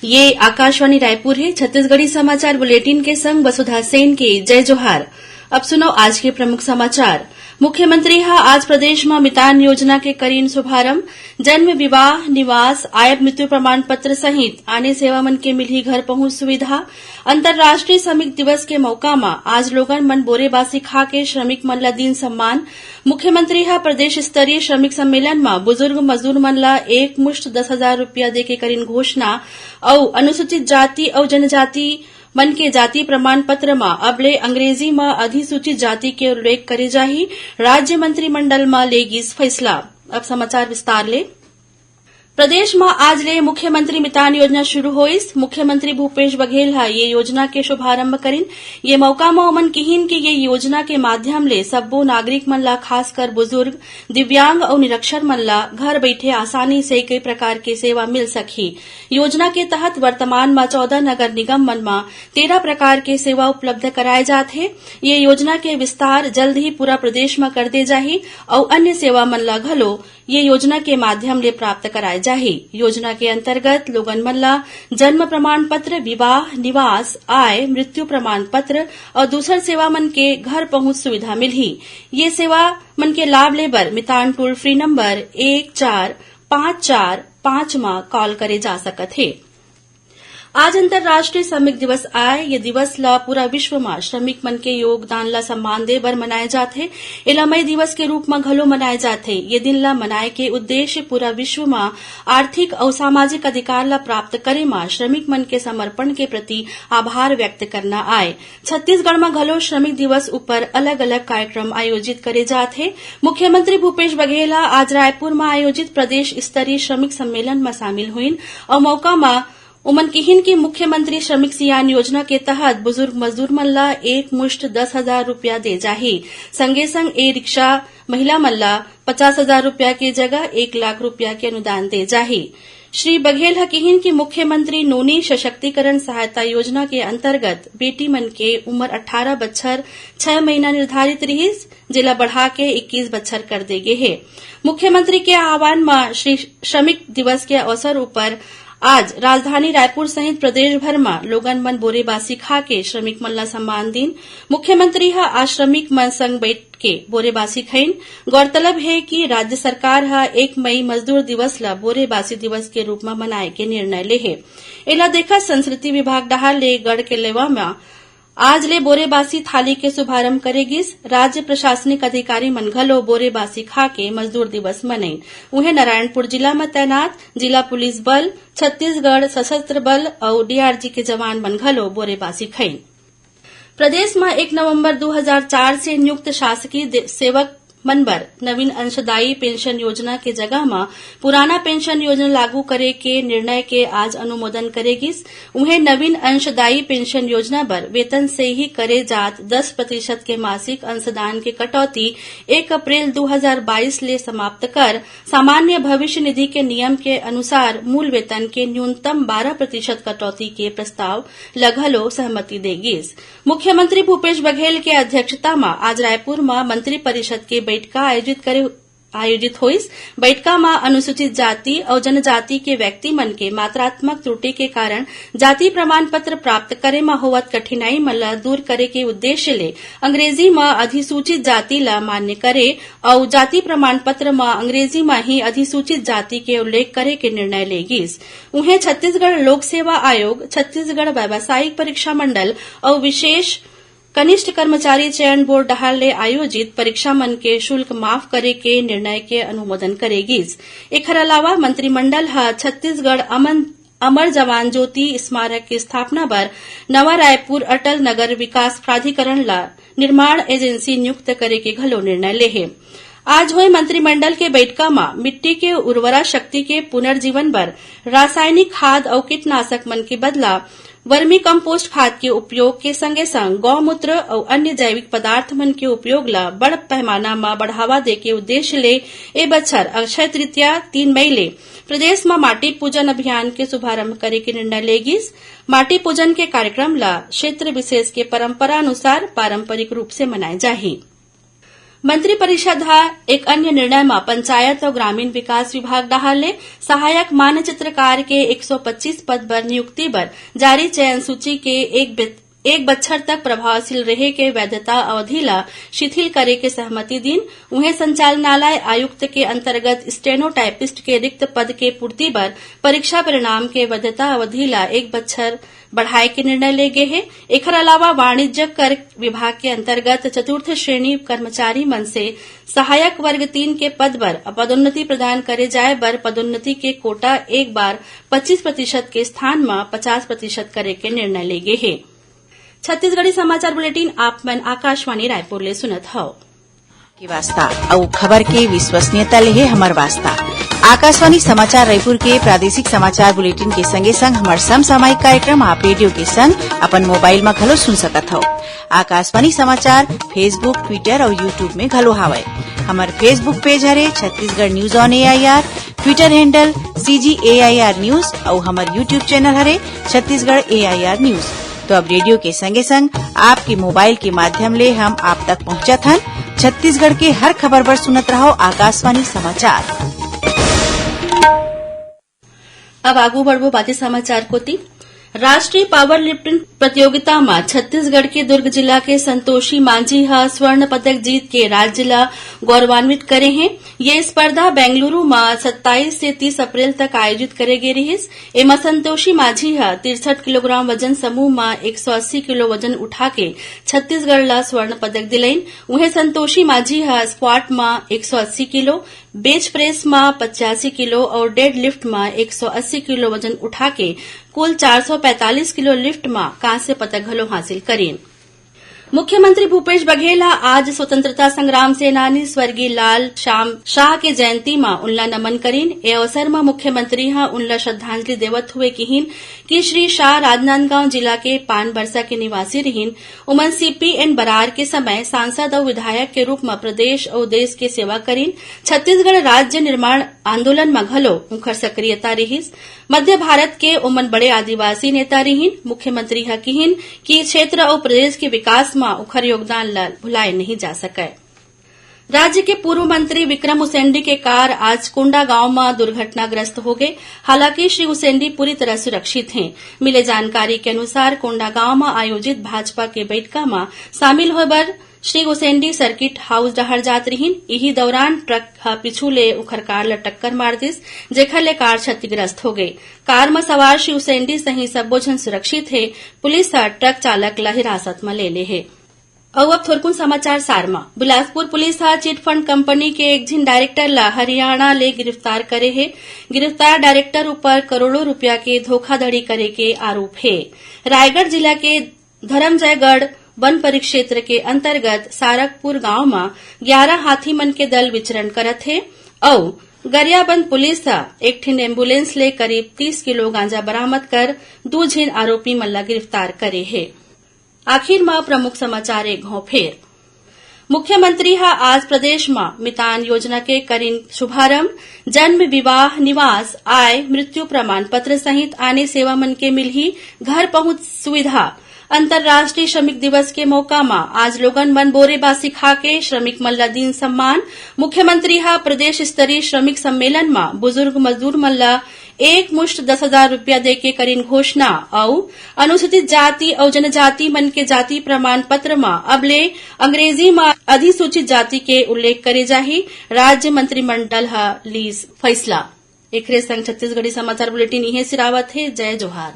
ये आकाशवाणी रायपुर है। छत्तीसगढ़ी समाचार बुलेटिन के संग वसुधा सेन के जय जोहार। अब सुनो आज के प्रमुख समाचार। मुख्यमंत्री हा आज प्रदेश में मितान योजना के करीन शुभारंभ। जन्म, विवाह, निवास, आय, मृत्यु प्रमाण पत्र सहित आने सेवा मन के मिलही घर पहुंच सुविधा। अंतर्राष्ट्रीय श्रमिक दिवस के मौका में आज लोगन मन बोरेबासी खा के श्रमिक मन ला दीन सम्मान। मुख्यमंत्री हा प्रदेश स्तरीय श्रमिक सम्मेलन में बुजुर्ग मजदूर मन ला एक मुश्त 10,000 रूपया दे के करीन घोषणा। और अनुसूचित जाति और जनजाति मन के जाति प्रमाण पत्र में अबले अंग्रेजी में अधिसूचित जाति के उल्लेख करे जाही। राज्य मंत्रिमंडल में लेगिस फैसला। अब समाचार विस्तार ले। प्रदेश में आज ले मुख्यमंत्री मितान योजना शुरू होइस। मुख्यमंत्री भूपेश बघेल हा ये योजना के शुभारंभ करिन। ये मौका में ओमन किहिन कि ये योजना के माध्यम ले सब्बो नागरिक मन ला, खासकर बुजुर्ग, दिव्यांग और निरक्षर मन ला घर बैठे आसानी से कई प्रकार के सेवा मिल सकही। योजना के तहत वर्तमान में 14 नगर निगम मन में 13 प्रकार के सेवा उपलब्ध कराए जात है। ये योजना के विस्तार जल्द ही पूरा प्रदेश में कर दे जाही और अन्य सेवा मन ला घलो ये योजना के माध्यम ले प्राप्त कराए जाही। योजना के अंतर्गत लोगन मन ला जन्म प्रमाण पत्र, विवाह, निवास, आय, मृत्यु प्रमाण पत्र और दूसर सेवा मन के घर पहुंच सुविधा मिलही। ये सेवा मन के लाभ ले बर मितान टोल फ्री नंबर 1454 में कॉल करे जा सकत है। आज अंतर्राष्ट्रीय श्रमिक दिवस आय। ये दिवस ला पूरा विश्व में श्रमिक मन के योगदान ला सम्मान दे बर मनाए जाथे। एला मई दिवस के रूप में घलो मनाए जाथे। ये दिन ला मनाए के उद्देश्य पूरा विश्व में आर्थिक और सामाजिक अधिकार ला प्राप्त करे में श्रमिक मन के समर्पण के प्रति आभार व्यक्त करना आय। छत्तीसगढ़ में घलो श्रमिक दिवस ऊपर अलग अलग कार्यक्रम आयोजित करे जाथे। मुख्यमंत्री भूपेश बघेल आज रायपुर में आयोजित प्रदेश स्तरीय श्रमिक सम्मेलन में शामिल हुईन और मौका में उमन किहिन की मुख्यमंत्री श्रमिक सियान योजना के तहत बुजुर्ग मजदूर मन ला एक मुश्त 10,000 रूपया दे जाही। संगे संग ए रिक्शा महिला मन ला 50,000 रूपया के जगह 1 लाख रूपया के अनुदान दे जाही। श्री बघेल हा किहिन की मुख्यमंत्री नोनी सशक्तिकरण सहायता योजना के अंतर्गत बेटी मन के उम्र 18 बछर 6 महीना निर्धारित रहीस, जिला बढ़ा के 21 बछर कर दे गे है। मुख्यमंत्री के आह्वान में श्री श्रमिक दिवस के अवसर ऊपर आज राजधानी रायपुर सहित प्रदेश भर में लोगन मन बोरेबासी खा के श्रमिक मन ला सम्मान दीन। मुख्यमंत्री हा आज श्रमिक मन संग बैठ के बोरेबासी खईन। गौरतलब है कि राज्य सरकार हा 1 मई मजदूर दिवस ला बोरेबासी दिवस के रूप में मनाए के निर्णय ले है। एला देखा संस्कृति विभाग डहार ले गढ़ के लेवा में आज ले बोरेबासी थाली के शुभारंभ करेगिस। राज्य प्रशासनिक अधिकारी मन घलो बोरेबासी खा के मजदूर दिवस मनाई। उन्हें नारायणपुर जिला में तैनात जिला पुलिस बल, छत्तीसगढ़ सशस्त्र बल और डीआरजी के जवान मन घलो बोरेबासी खईन। प्रदेश में 1 नवंबर 2004 से नियुक्त शासकीय सेवक मन बर नवीन अंशदायी पेंशन योजना के जगह में पुराना पेंशन योजना लागू करे के निर्णय के आज अनुमोदन करेगिस। उन्हें नवीन अंशदायी पेंशन योजना बर वेतन से ही करे जात 10% के मासिक अंशदान के कटौती 1 अप्रैल 2022 ले समाप्त कर सामान्य भविष्य निधि के नियम के अनुसार मूल वेतन के न्यूनतम 12% कटौती के प्रस्ताव लगलो सहमति देगिस। मुख्यमंत्री भूपेश बघेल के अध्यक्षता में आज रायपुर में मंत्री परिषद के बैठका आयोजित होइस। बैठका में अनुसूचित जाति और जनजाति के व्यक्ति मन के मात्रात्मक त्रुटि के कारण जाति प्रमाण पत्र प्राप्त करे में होवत कठिनाई मन ला दूर करे के उद्देश्य ले अंग्रेजी में अधिसूचित जाति ला मान्य करे और जाति प्रमाण पत्र में अंग्रेजी में ही अधिसूचित जाति के उल्लेख करे के निर्णय लेगिस। उन्हें छत्तीसगढ़ लोक सेवा आयोग, छत्तीसगढ़ व्यावसायिक परीक्षा मंडल और विशेष कनिष्ठ कर्मचारी चयन बोर्ड डहार ले आयोजित परीक्षा मन के शुल्क माफ करे के निर्णय के अनुमोदन करेगिस। एकर अलावा मंत्रिमंडल हा छत्तीसगढ़ अमर जवान ज्योति स्मारक की स्थापना बर नवा रायपुर अटल नगर विकास प्राधिकरण ला निर्माण एजेंसी नियुक्त करे के घलो निर्णय ले है। आज हुए मंत्रिमंडल के बैठका में मिट्टी के उर्वरा शक्ति के पुनर्जीवन बर रासायनिक खाद और कीटनाशक मन के बदला वर्मी कंपोस्ट खाद के उपयोग के संगे संग गौमूत्र और अन्य जैविक पदार्थ मन के उपयोग ला बड़ पैमाना में बढ़ावा दे के उद्देश्य ले ए बछर अक्षय तृतीया 3 मई ले प्रदेश में माटी पूजन अभियान के शुभारंभ करे के निर्णय लेगिस। माटी पूजन के कार्यक्रम ला क्षेत्र विशेष के परंपरा अनुसार पारंपरिक रूप से मनाए जाही। मंत्रिपरिषद हा एक अन्य निर्णय में पंचायत और ग्रामीण विकास विभाग डहाले सहायक मानचित्रकार के 125 पद पर नियुक्ति पर जारी चयन सूची के एक बछर तक प्रभावशील रहे के वैधता अवधि ला शिथिल करे के सहमति दिन उन्हें संचालनालय आयुक्त के अंतर्गत स्टेनोटाइपिस्ट के रिक्त पद के पूर्ति पर परीक्षा परिणाम के वैधता अवधि ला एक बछर बढ़ाए के निर्णय ले गए है। एकर अलावा वाणिज्य कर विभाग के अंतर्गत चतुर्थ श्रेणी कर्मचारी मन से सहायक वर्ग 3 के पद पर पदोन्नति प्रदान करे जाए बर पदोन्नति के कोटा एक बार 25% के स्थान में 50% करे के निर्णय ले गए है। छत्तीसगढ़ी समाचार बुलेटिन आप मन आकाशवाणी रायपुर ले सुनत हव की वास्ता और खबर के विश्वसनीयता ले हमर वास्ता। आकाशवाणी समाचार रायपुर के प्रादेशिक समाचार बुलेटिन के संगे संग हमार समसामयिक कार्यक्रम आप रेडियो के संग अपन मोबाइल में घलो सुन सकत हो। आकाशवाणी समाचार फेसबुक, ट्विटर और यूट्यूब में घलो हावय। हमार फेसबुक पेज हरे Chhattisgarh news on AIR, Twitter handle CGAIR news और हमार यूट्यूब चैनल हरे छत्तीसगढ़ AIR न्यूज। तो अब रेडियो के संगे संग आपके मोबाइल के माध्यम ले हम आप तक पहुंचत हन। छत्तीसगढ़ के हर खबर पर सुनत रहो आकाशवाणी समाचार। अब आगू बढ़बो बाकी समाचार कोती। राष्ट्रीय पावर लिफ्टिंग प्रतियोगिता में छत्तीसगढ़ के दुर्ग जिला के संतोषी मांझी हा स्वर्ण पदक जीत के राज्य ला गौरवान्वित करे हैं। ये स्पर्धा बेंगलुरु में 27 से 30 अप्रैल तक आयोजित करे गई रहिस। एमा संतोषी मांझी हा 63 किलोग्राम वजन समूह में 180 किलो वजन उठा के छत्तीसगढ़ ला स्वर्ण पदक दिलाइन। उन्हें संतोषी मांझी हा स्क्वाट में 180 किलो, बेंच प्रेस में 85 किलो और डेड लिफ्ट में 180 किलो वजन उठा के कुल 445 किलो लिफ्ट में कांस्य पदक घलो हासिल करीन। मुख्यमंत्री भूपेश बघेल आज स्वतंत्रता संग्राम सेनानी स्वर्गीय लाल श्याम शाह के जयंती में उनला नमन करीन। ए अवसर में मुख्यमंत्री उनला श्रद्धांजलि देवत हुए कहीन कि श्री शाह राजनांदगांव जिला के पानबरसा के निवासी रहीन। उमन CPN बरार के समय सांसद और विधायक के रूप में प्रदेश और देश के सेवा करीन। छत्तीसगढ़ राज्य निर्माण आंदोलन में घलो उनकर सक्रियता रहीस। मध्य भारत के उमन बड़े आदिवासी नेता रहीन। मुख्यमंत्री कहीन कि क्षेत्र और प्रदेश के विकास में उखर योगदान भुलाए नहीं जा सके। राज्य के पूर्व मंत्री विक्रम उसेंडी के कार आज कोंडा गांव में दुर्घटनाग्रस्त हो गए। हालांकि श्री उसेंडी पूरी तरह सुरक्षित हैं। मिले जानकारी के अनुसार कोंडा गांव में आयोजित भाजपा के बैठका में शामिल होए बर श्री उसेंडी सर्किट हाउस डहर जात रहीन। यही दौरान ट्रक पिछू ले उखर कार ला टक्कर मार दिस, जेखर ले कार क्षतिग्रस्त हो गई। कार में सवार श्री उसेंडी सही सब्बो झन सुरक्षित है। पुलिस ट्रक चालक ला हिरासत में ले ले है। अब थोरकुन समाचार सारमा। Bilaspur police chit fund company के एक झिन डायरेक्टर ला हरियाणा ले गिरफ्तार करे है। गिरफ्तार डायरेक्टर ऊपर करोड़ों रुपया के धोखाधड़ी करे के आरोप है। रायगढ़ जिला के धर्मजयगढ़ वन परिक्षेत्र के अंतर्गत सारकपुर गांव में 11 हाथी मन के दल विचरण करत है और गरियाबंद पुलिस एक ठिन एम्बुलेंस ले करीब 30 किलो गांजा बरामद कर 2 झिन आरोपी मन ला गिरफ्तार करे है। आखिर में प्रमुख समाचार एक घाव फेर। मुख्यमंत्री आज प्रदेश में मितान योजना के करीन शुभारंभ। जन्म, विवाह, निवास, आय, मृत्यु प्रमाण पत्र सहित आने सेवा मन के मिलही घर पहुंच सुविधा। अंतर्राष्ट्रीय श्रमिक दिवस के मौका में आज लोगन मन बोरेबासी खा के श्रमिक मन ला दीन सम्मान। मुख्यमंत्री प्रदेश स्तरीय श्रमिक सम्मेलन में बुजुर्ग मजदूर मन ला एक मुश्त 10,000 रुपया दे के करीन घोषणा और अनुसूचित जाति और जनजाति मन के जाति प्रमाण पत्र में अबले अंग्रेजी में अधिसूचित जाति के उल्लेख करे जाही। राज्य मंत्रिमंडल लीज फैसला। एकरे संग छत्तीसगढ़ी समाचार बुलेटिन इहे सिरावत है। जय जोहार।